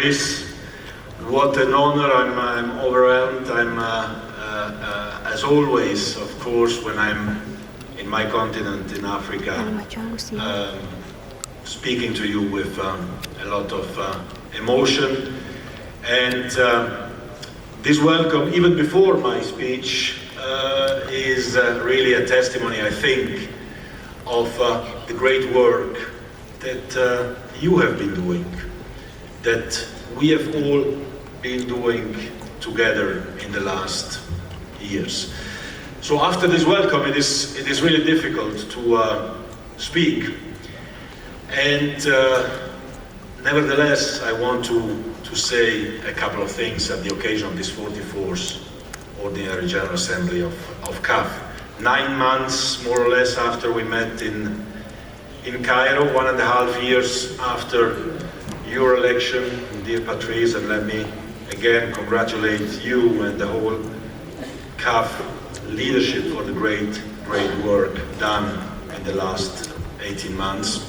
this. What an honor, I'm overwhelmed. As always, of course, when I'm in my continent, in Africa, speaking to you with a lot of emotion. And this welcome, even before my speech, is really a testimony, I think, of the great work that you have been doing, that we have all been doing together in the last years. So after this welcome, it is really difficult to speak. And nevertheless, I want to say a couple of things at the occasion of this 44th Ordinary General Assembly of CAF. 9 months, more or less, after we met in Cairo, 1.5 years after your election, dear Patrice, and let me again congratulate you and the whole CAF leadership for the great work done in the last 18 months.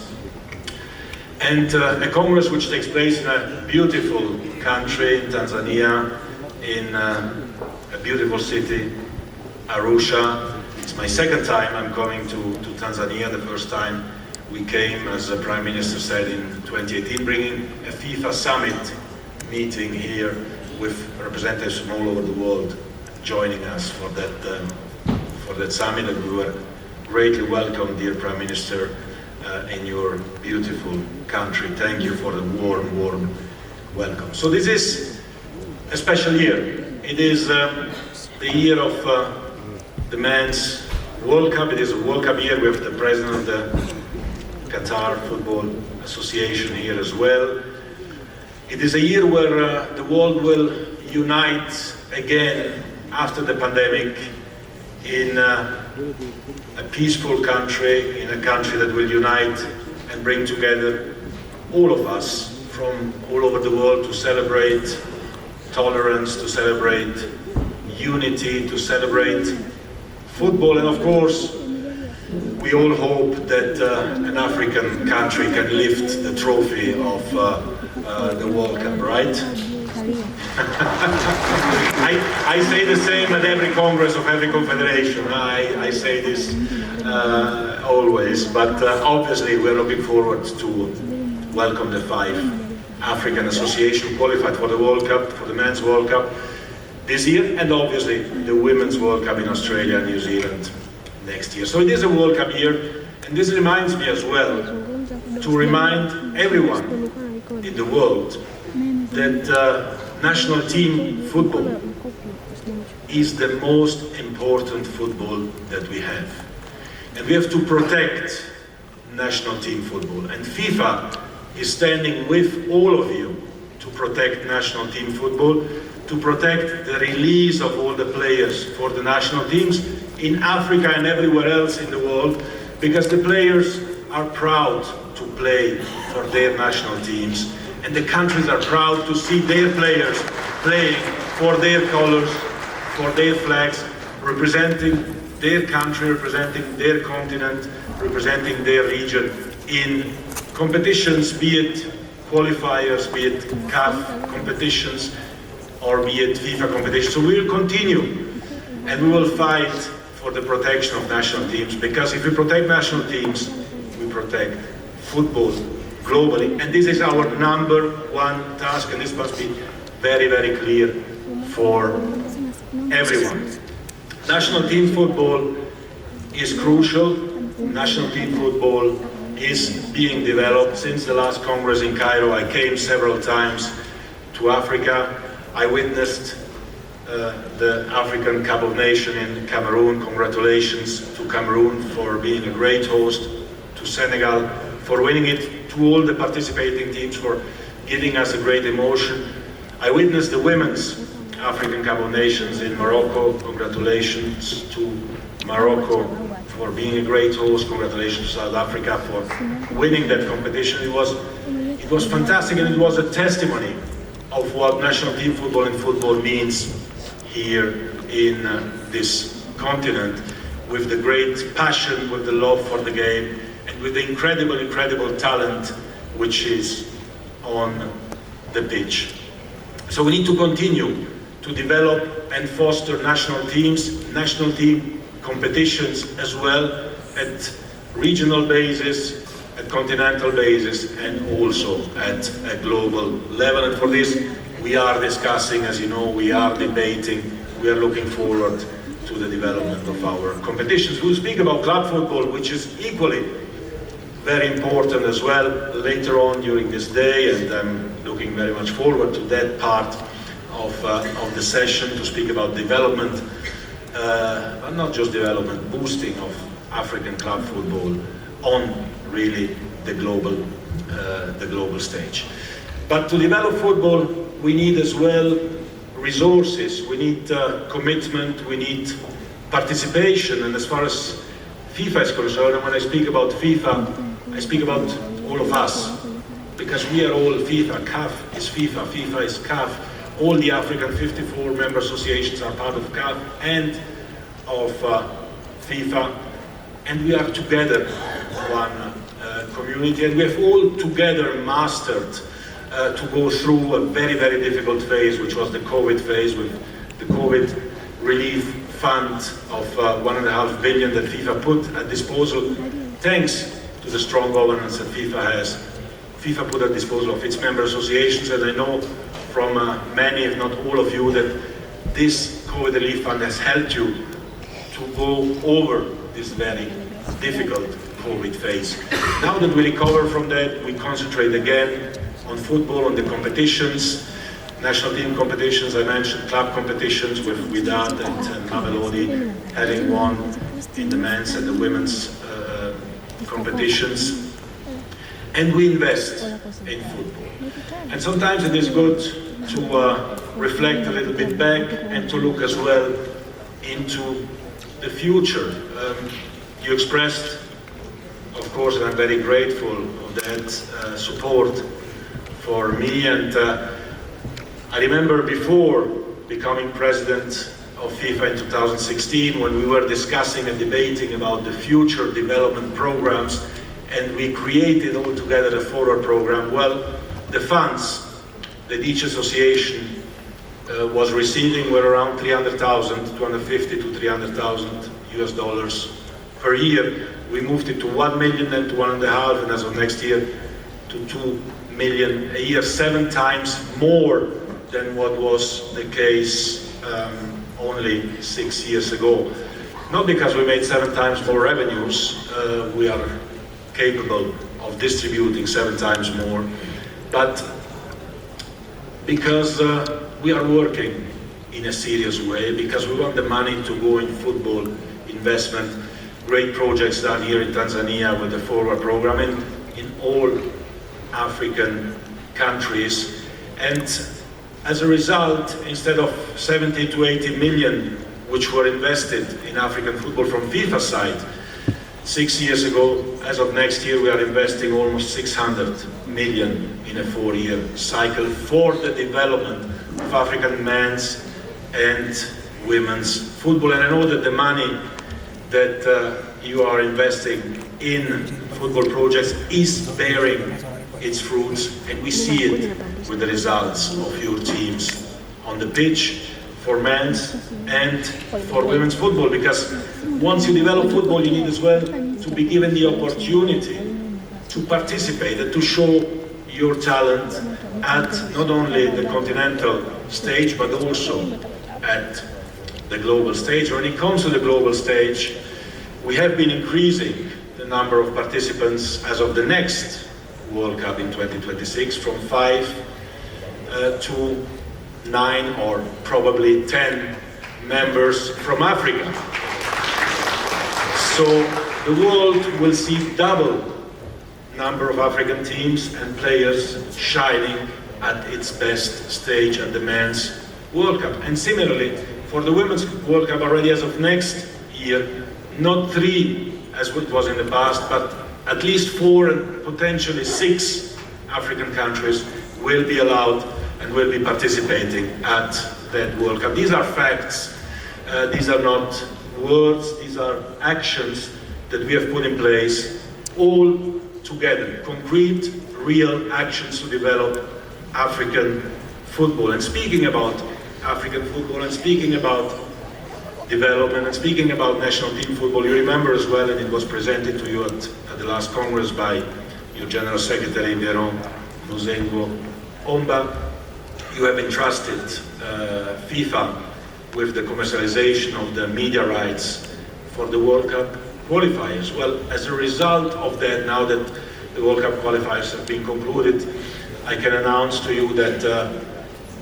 And a Congress which takes place in a beautiful country, in Tanzania, in a beautiful city, Arusha. It's my second time I'm coming to Tanzania. The first time we came, as the Prime Minister said, in 2018, bringing a FIFA summit meeting here with representatives from all over the world joining us for that summit, and we were greatly welcomed, dear Prime Minister, in your beautiful country. Thank you for the warm welcome. So this is a special year. It is the year of the Men's World Cup. It is a World Cup year. We have the President of the Qatar Football Association here as well. It is a year where the world will unite again after the pandemic in a peaceful country, in a country that will unite and bring together all of us from all over the world to celebrate tolerance, to celebrate unity, to celebrate football, and of course we all hope that an African country can lift the trophy of the World Cup, right? I say the same at every Congress of every confederation. I say this always, but obviously we're looking forward to welcome the 5 African associations qualified for the World Cup, for the Men's World Cup this year, and obviously the Women's World Cup in Australia and New Zealand next year. So it is a World Cup year, and this reminds me as well to remind everyone in the world that national team football is the most important football that we have. And we have to protect national team football. And FIFA is standing with all of you to protect national team football, to protect the release of all the players for the national teams in Africa and everywhere else in the world, because the players are proud to play for their national teams, and the countries are proud to see their players playing for their colors, for their flags, representing their country, representing their continent, representing their region in competitions, be it qualifiers, be it CAF competitions, or be it FIFA competitions. So we will continue and we will fight for the protection of national teams, because if we protect national teams, we protect football globally. And this is our #1 task, and this must be very, very clear for everyone. National team football is crucial. National team football is being developed. Since the last Congress in Cairo, I came several times to Africa. I witnessed the African Cup of Nations in Cameroon. Congratulations to Cameroon for being a great host, to Senegal for winning it, to all the participating teams for giving us a great emotion. I witnessed the Women's African Cup of Nations in Morocco. Congratulations to Morocco for being a great host. Congratulations to South Africa for winning that competition. It was fantastic, and it was a testimony of what national team football and football means here in this continent, with the great passion, with the love for the game, and with the incredible talent which is on the pitch. So we need to continue to develop and foster national teams, national team competitions as well, at regional basis, at continental basis, and also at a global level. And for this, we are discussing, as you know, we are debating, we are looking forward to the development of our competitions. We'll speak about club football, which is equally very important as well later on during this day, and I'm looking very much forward to that part of the session, to speak about development, but not just development, boosting of African club football on really the global stage. But to develop football, we need as well resources, we need commitment, we need participation. And as far as FIFA is concerned, and when I speak about FIFA, I speak about all of us, because we are all FIFA. CAF is FIFA, FIFA is CAF. All the African 54 member associations are part of CAF and of FIFA, and we are together one community, and we have all together mastered to go through a very, very difficult phase, which was the COVID phase, with the COVID relief fund of 1.5 billion that FIFA put at disposal, thanks to the strong governance that FIFA has. FIFA put at disposal of its member associations, and I know from many, if not all of you, that this COVID relief fund has helped you to go over this very difficult COVID phase. Now that we recover from that, we concentrate again on football, on the competitions, national team competitions, I mentioned club competitions with Wydad and Mamelodi having won in the men's and the women's competitions. And we invest in football. And sometimes it is good to reflect a little bit back and to look as well into the future. You expressed, of course, and I'm very grateful of that support for me. And I remember before becoming president of FIFA in 2016, when we were discussing and debating about the future development programs, and we created all together a forward program. Well, the funds that each association was receiving were around 300,000, 250 to 300,000 US dollars per year. We moved it to 1 million, then to 1.5, and as of next year to 2 million a year, 7 times more than what was the case only 6 years ago. Not because we made 7 times more revenues, we are capable of distributing 7 times more, but because we are working in a serious way, because we want the money to go in football investment. Great projects done here in Tanzania with the Forward program and in all African countries. And as a result, instead of 70 to 80 million which were invested in African football from FIFA side 6 years ago, as of next year we are investing almost 600 million in a 4-year cycle for the development of African men's and women's football. And I know that the money that you are investing in football projects is bearing its fruits, and we see it with the results of your teams on the pitch for men's and for women's football, because once you develop football, you need as well to be given the opportunity to participate and to show your talent at not only the continental stage, but also at the global stage. When it comes to the global stage, we have been increasing the number of participants as of the next World Cup in 2026 from 5 to 9 or probably 10 members from Africa. So the world will see double number of African teams and players shining at its best stage at the Men's World Cup. And similarly, for the Women's World Cup already as of next year, not 3 as it was in the past, but at least 4 and potentially 6 African countries will be allowed and will be participating at that World Cup. These are facts, these are not words, these are actions that we have put in place all together, concrete, real actions to develop African football. And speaking about African football, and speaking about development, and speaking about national team football, you remember as well, and it was presented to you at the last Congress by your General Secretary, Veron Muzengo Omba, you have entrusted FIFA with the commercialization of the media rights for the World Cup qualifiers. Well, as a result of that, now that the World Cup qualifiers have been concluded, I can announce to you that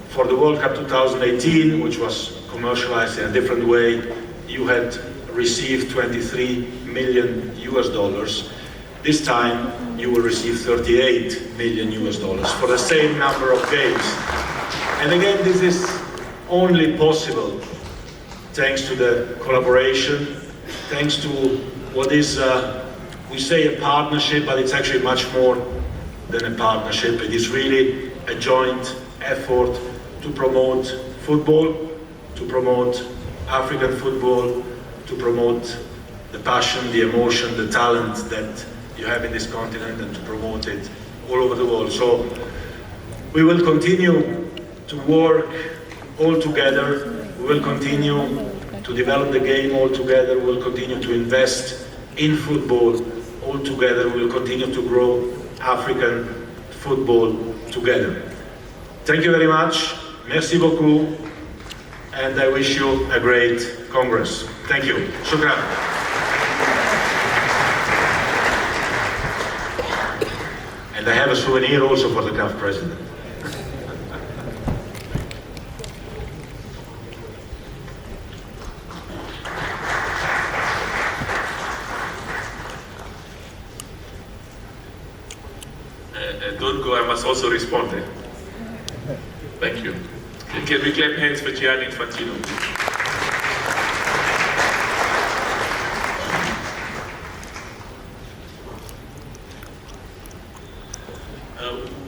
for the World Cup 2018, which was commercialized in a different way, you had received 23 million US dollars. This time, you will receive 38 million US dollars for the same number of games. And again, this is only possible thanks to the collaboration, thanks to what is, we say a partnership, but it's actually much more than a partnership. It is really a joint effort to promote football, to promote African football, to promote the passion, the emotion, the talent that you have in this continent, and to promote it all over the world. So we will continue to work all together. We will continue to develop the game all together. We will continue to invest in football all together. We will continue to grow African football together. Thank you very much. Merci beaucoup. And I wish you a great Congress. Thank you. Shukran. And I have a souvenir also for the CAF president. Don't go, I must also respond. Thank you. Can we clap hands for Gianni Infantino?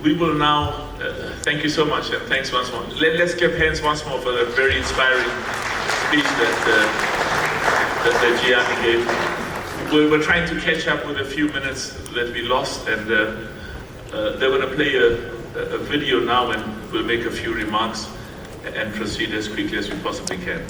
We will now, thank you so much, and thanks once more. Let's clap hands once more for the very inspiring speech that Gianni gave. We're trying to catch up with a few minutes that we lost, and they're going to play a video now, and we'll make a few remarks and proceed as quickly as we possibly can.